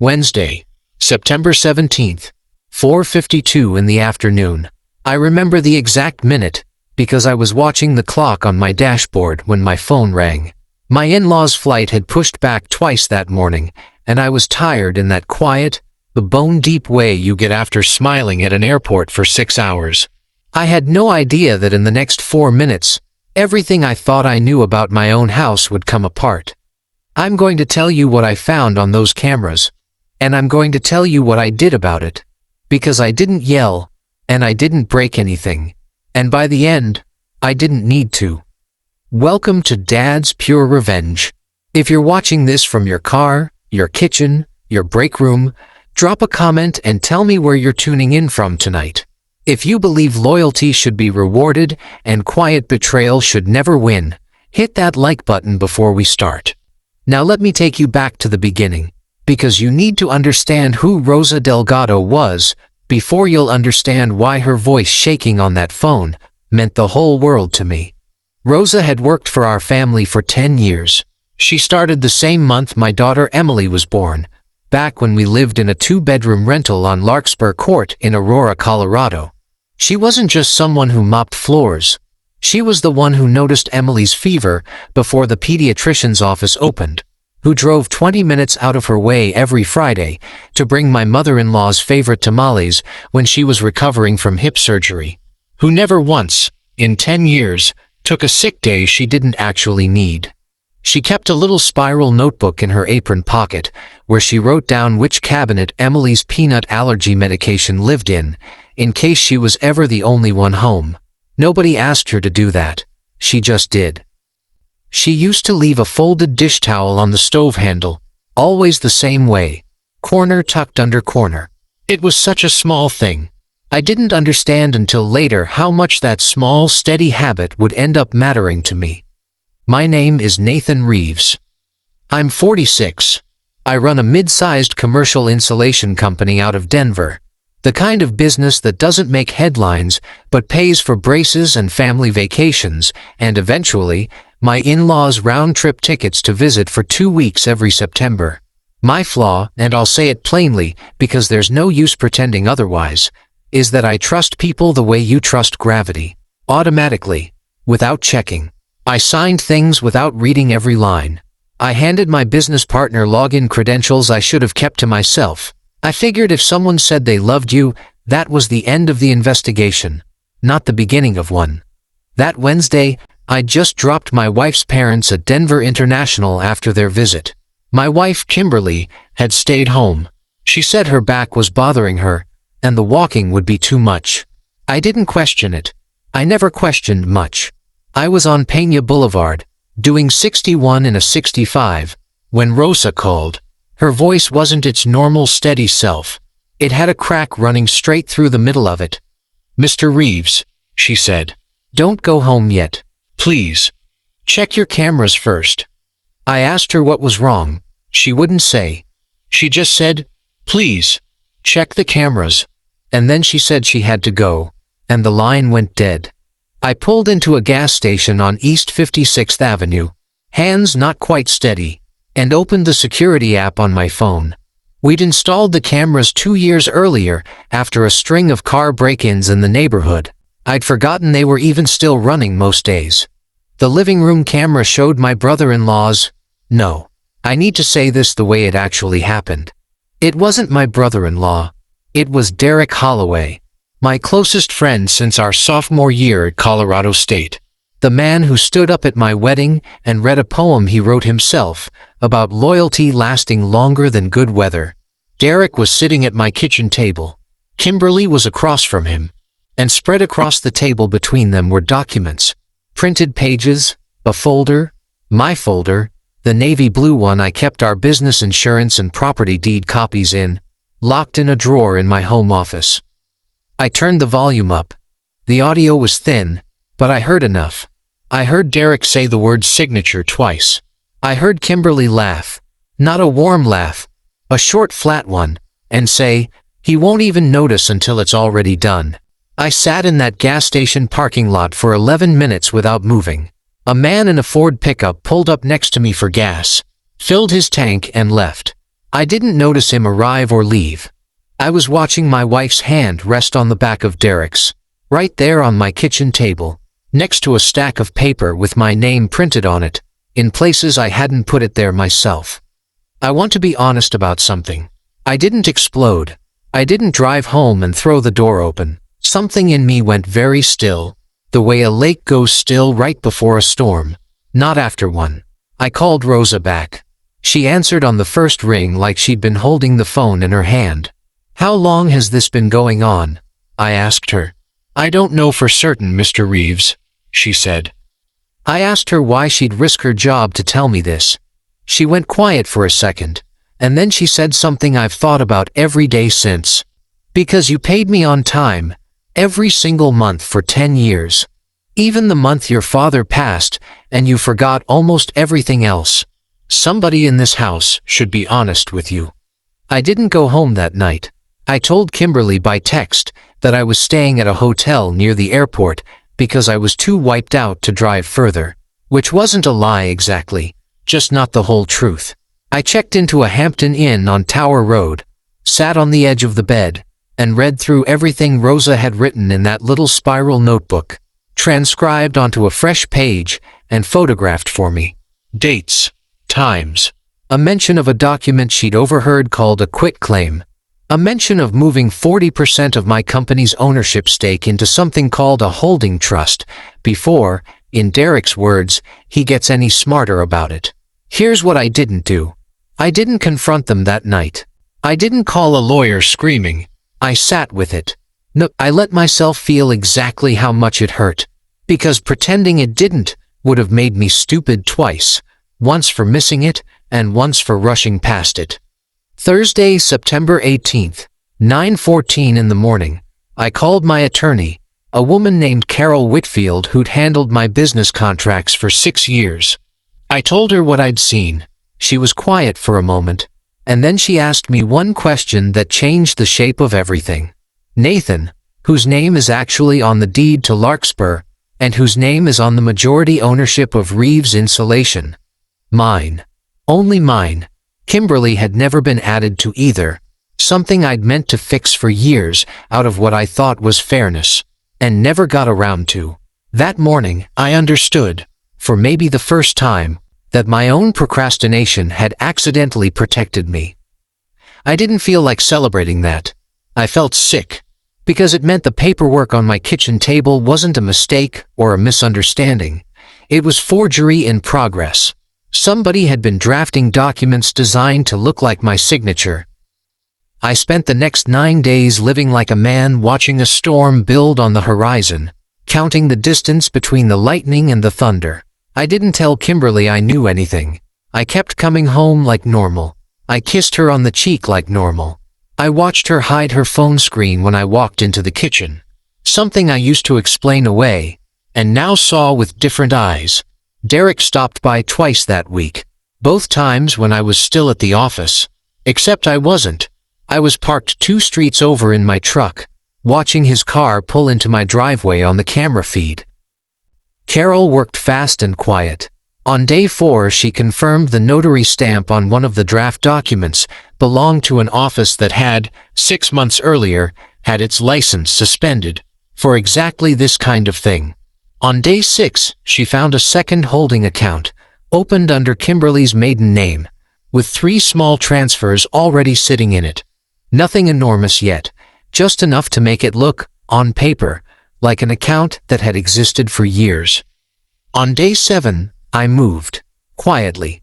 Wednesday, September 17th, 4:52 in the afternoon. I remember the exact minute, because I was watching the clock on my dashboard when my phone rang. My in-laws' flight had pushed back twice that morning, and I was tired in that quiet, the bone-deep way you get after smiling at an airport for 6 hours. I had no idea that in the next 4 minutes, everything I thought I knew about my own house would come apart. I'm going to tell you what I found on those cameras, and I'm going to tell you what I did about it, because I didn't yell, and I didn't break anything, and by the end, I didn't need to. Welcome to Dad's Pure Revenge. If you're watching this from your car, your kitchen, your break room, drop a comment and tell me where you're tuning in from tonight. If you believe loyalty should be rewarded and quiet betrayal should never win, hit that like button before we start. Now let me take you back to the beginning, because you need to understand who Rosa Delgado was before you'll understand why her voice shaking on that phone meant the whole world to me. Rosa had worked for our family for 10 years. She started the same month my daughter Emily was born, back when we lived in a 2-bedroom rental on Larkspur Court in Aurora, Colorado. She wasn't just someone who mopped floors. She was the one who noticed Emily's fever before the pediatrician's office opened, who drove 20 minutes out of her way every Friday to bring my mother-in-law's favorite tamales when she was recovering from hip surgery, who never once, in 10 years, took a sick day she didn't actually need. She kept a little spiral notebook in her apron pocket where she wrote down which cabinet Emily's peanut allergy medication lived in case she was ever the only one home. Nobody asked her to do that. She just did. She used to leave a folded dish towel on the stove handle, always the same way, corner tucked under corner. It was such a small thing. I didn't understand until later how much that small, steady habit would end up mattering to me. My name is Nathan Reeves. I'm 46. I run a mid-sized commercial insulation company out of Denver, the kind of business that doesn't make headlines but pays for braces and family vacations, and eventually, my in-laws' round-trip tickets to visit for 2 weeks every September. My flaw, and I'll say it plainly because there's no use pretending otherwise, is that I trust people the way you trust gravity, automatically, without checking. I signed things without reading every line. I handed my business partner login credentials I should have kept to myself. I figured if someone said they loved you, that was the end of the investigation, not the beginning of one. That Wednesday, I just dropped my wife's parents at Denver International after their visit. My wife, Kimberly, had stayed home. She said her back was bothering her, and the walking would be too much. I didn't question it. I never questioned much. I was on Peña Boulevard, doing 61 in a 65, when Rosa called. Her voice wasn't its normal steady self. It had a crack running straight through the middle of it. "Mr. Reeves," she said, "don't go home yet. Please. Check your cameras first." I asked her what was wrong. She wouldn't say. She just said, "Please, check the cameras." And then she said she had to go, and the line went dead. I pulled into a gas station on East 56th Avenue, hands not quite steady, and opened the security app on my phone. We'd installed the cameras 2 years earlier after a string of car break-ins in the neighborhood. I'd forgotten they were even still running most days. The living room camera showed my brother-in-law's. No, I need to say this the way it actually happened. It wasn't my brother-in-law. It was Derek Holloway, my closest friend since our sophomore year at Colorado State. The man who stood up at my wedding and read a poem he wrote himself about loyalty lasting longer than good weather. Derek was sitting at my kitchen table. Kimberly was across from him, and spread across the table between them were documents, printed pages, a folder, my folder, the navy blue one I kept our business insurance and property deed copies in, locked in a drawer in my home office. I turned the volume up. The audio was thin, but I heard enough. I heard Derek say the word signature twice. I heard Kimberly laugh, not a warm laugh, a short flat one, and say, "He won't even notice until it's already done." I sat in that gas station parking lot for 11 minutes without moving. A man in a Ford pickup pulled up next to me for gas, filled his tank and left. I didn't notice him arrive or leave. I was watching my wife's hand rest on the back of Derek's, right there on my kitchen table, next to a stack of paper with my name printed on it, in places I hadn't put it there myself. I want to be honest about something. I didn't explode. I didn't drive home and throw the door open. Something in me went very still, the way a lake goes still right before a storm, not after one. I called Rosa back. She answered on the first ring like she'd been holding the phone in her hand. "How long has this been going on?" I asked her. "I don't know for certain, Mr. Reeves," she said. I asked her why she'd risk her job to tell me this. She went quiet for a second, and then she said something I've thought about every day since. "Because you paid me on time, every single month for 10 years. Even the month your father passed, and you forgot almost everything else. Somebody in this house should be honest with you." I didn't go home that night. I told Kimberly by text that I was staying at a hotel near the airport because I was too wiped out to drive further, which wasn't a lie exactly, just not the whole truth. I checked into a Hampton Inn on Tower Road, sat on the edge of the bed, and read through everything Rosa had written in that little spiral notebook, transcribed onto a fresh page and photographed for me. Dates, times, a mention of a document she'd overheard called a quitclaim, a mention of moving 40% of my company's ownership stake into something called a holding trust before, in Derek's words, he gets any smarter about it. Here's what I didn't do. I didn't confront them that night. I didn't call a lawyer screaming. I sat with it. No, I let myself feel exactly how much it hurt, because pretending it didn't would have made me stupid twice, once for missing it and once for rushing past it. Thursday, September 18th, 9:14 in the morning. I called my attorney, a woman named Carol Whitfield who'd handled my business contracts for 6 years. I told her what I'd seen. She was quiet for a moment, and then she asked me one question that changed the shape of everything. Nathan, whose name is actually on the deed to Larkspur, and whose name is on the majority ownership of Reeves Insulation. Mine. Only mine. Kimberly had never been added to either, something I'd meant to fix for years out of what I thought was fairness, and never got around to. That morning, I understood, for maybe the first time, that my own procrastination had accidentally protected me. I didn't feel like celebrating that. I felt sick, because it meant the paperwork on my kitchen table wasn't a mistake or a misunderstanding. It was forgery in progress. Somebody had been drafting documents designed to look like my signature. I spent the next 9 days living like a man watching a storm build on the horizon, counting the distance between the lightning and the thunder. I didn't tell Kimberly I knew anything. I kept coming home like normal. I kissed her on the cheek like normal. I watched her hide her phone screen when I walked into the kitchen, something I used to explain away, and now saw with different eyes. Derek stopped by twice that week, both times when I was still at the office. Except I wasn't. I was parked 2 streets over in my truck, watching his car pull into my driveway on the camera feed. Carol worked fast and quiet. On day 4, she confirmed the notary stamp on one of the draft documents belonged to an office that had, 6 months earlier, had its license suspended for exactly this kind of thing. On day 6, she found a second holding account, opened under Kimberly's maiden name, with 3 small transfers already sitting in it. Nothing enormous yet, just enough to make it look, on paper, like an account that had existed for years. On day 7, I moved, quietly.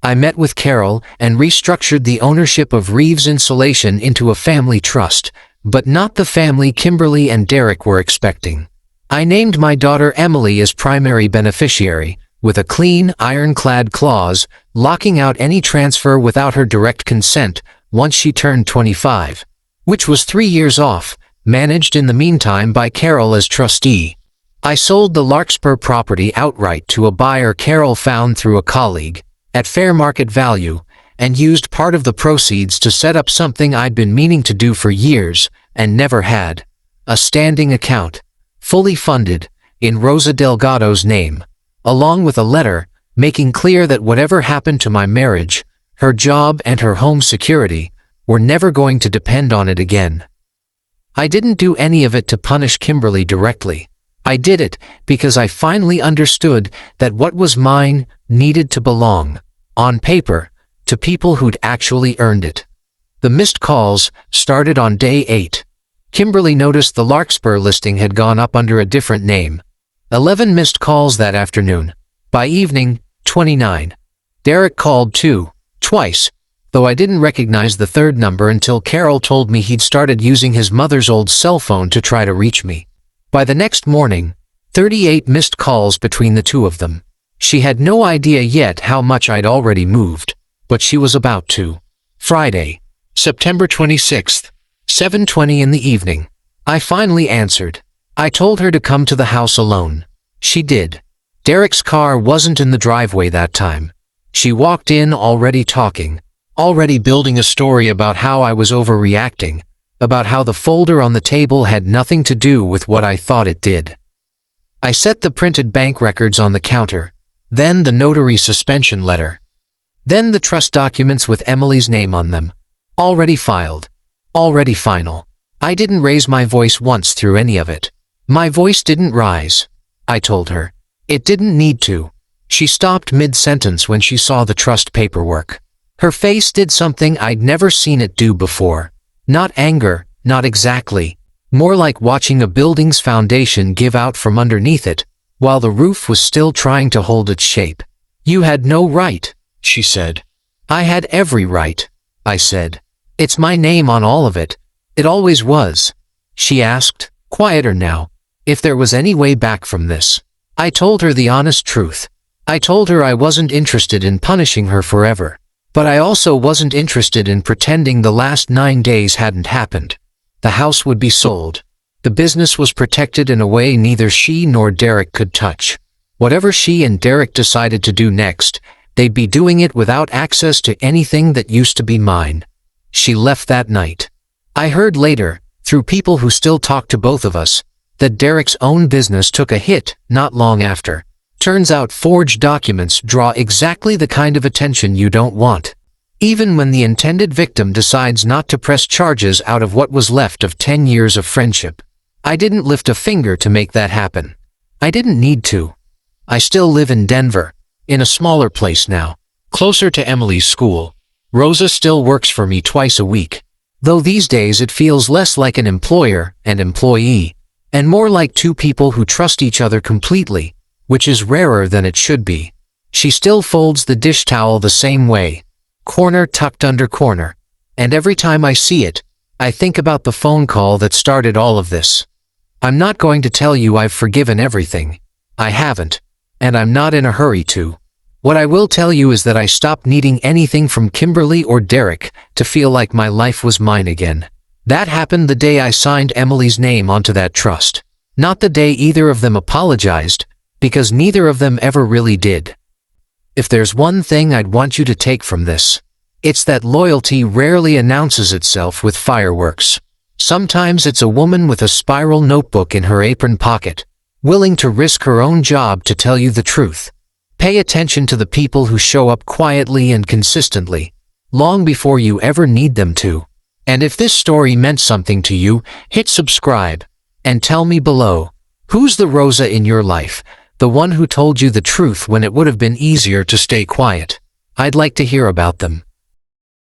I met with Carol and restructured the ownership of Reeves Insulation into a family trust, but not the family Kimberly and Derek were expecting. I named my daughter Emily as primary beneficiary, with a clean, ironclad clause locking out any transfer without her direct consent once she turned 25, which was 3 years off, managed in the meantime by Carol as trustee. I sold the Larkspur property outright to a buyer Carol found through a colleague, at fair market value, and used part of the proceeds to set up something I'd been meaning to do for years and never had: a standing account, fully funded, in Rosa Delgado's name, along with a letter making clear that whatever happened to my marriage, her job and her home security, were never going to depend on it again. I didn't do any of it to punish Kimberly directly. I did it because I finally understood that what was mine needed to belong, on paper, to people who'd actually earned it. The missed calls started on day 8. Kimberly noticed the Larkspur listing had gone up under a different name. 11 missed calls that afternoon. By evening, 29. Derek called too, twice, though I didn't recognize the third number until Carol told me he'd started using his mother's old cell phone to try to reach me. By the next morning, 38 missed calls between the two of them. She had no idea yet how much I'd already moved, but she was about to. Friday, September 26th, 7:20 in the evening. I finally answered. I told her to come to the house alone. She did. Derek's car wasn't in the driveway that time. She walked in already talking, already building a story about how I was overreacting, about how the folder on the table had nothing to do with what I thought it did. I set the printed bank records on the counter, then the notary suspension letter, then the trust documents with Emily's name on them. Already filed. Already final. I didn't raise my voice once through any of it. My voice didn't rise. I told her. It didn't need to. She stopped mid-sentence when she saw the trust paperwork. Her face did something I'd never seen it do before. Not anger, not exactly. More like watching a building's foundation give out from underneath it, while the roof was still trying to hold its shape. You had no right, she said. I had every right, I said. It's my name on all of it. It always was. She asked, quieter now, if there was any way back from this. I told her the honest truth. I told her I wasn't interested in punishing her forever, but I also wasn't interested in pretending the last 9 days hadn't happened. The house would be sold. The business was protected in a way neither she nor Derek could touch. Whatever she and Derek decided to do next, they'd be doing it without access to anything that used to be mine. She left that night. I heard later, through people who still talk to both of us, that Derek's own business took a hit not long after. Turns out forged documents draw exactly the kind of attention you don't want. Even when the intended victim decides not to press charges out of what was left of 10 years of friendship. I didn't lift a finger to make that happen. I didn't need to. I still live in Denver, in a smaller place now, closer to Emily's school. Rosa still works for me twice a week, though these days it feels less like an employer and employee, and more like two people who trust each other completely, which is rarer than it should be. She still folds the dish towel the same way, corner tucked under corner, and every time I see it, I think about the phone call that started all of this. I'm not going to tell you I've forgiven everything. I haven't, and I'm not in a hurry to. What I will tell you is that I stopped needing anything from Kimberly or Derek to feel like my life was mine again. That happened the day I signed Emily's name onto that trust. Not the day either of them apologized, because neither of them ever really did. If there's one thing I'd want you to take from this, it's that loyalty rarely announces itself with fireworks. Sometimes it's a woman with a spiral notebook in her apron pocket, willing to risk her own job to tell you the truth. Pay attention to the people who show up quietly and consistently, long before you ever need them to. And if this story meant something to you, hit subscribe, and tell me below, who's the Rosa in your life, the one who told you the truth when it would have been easier to stay quiet? I'd like to hear about them.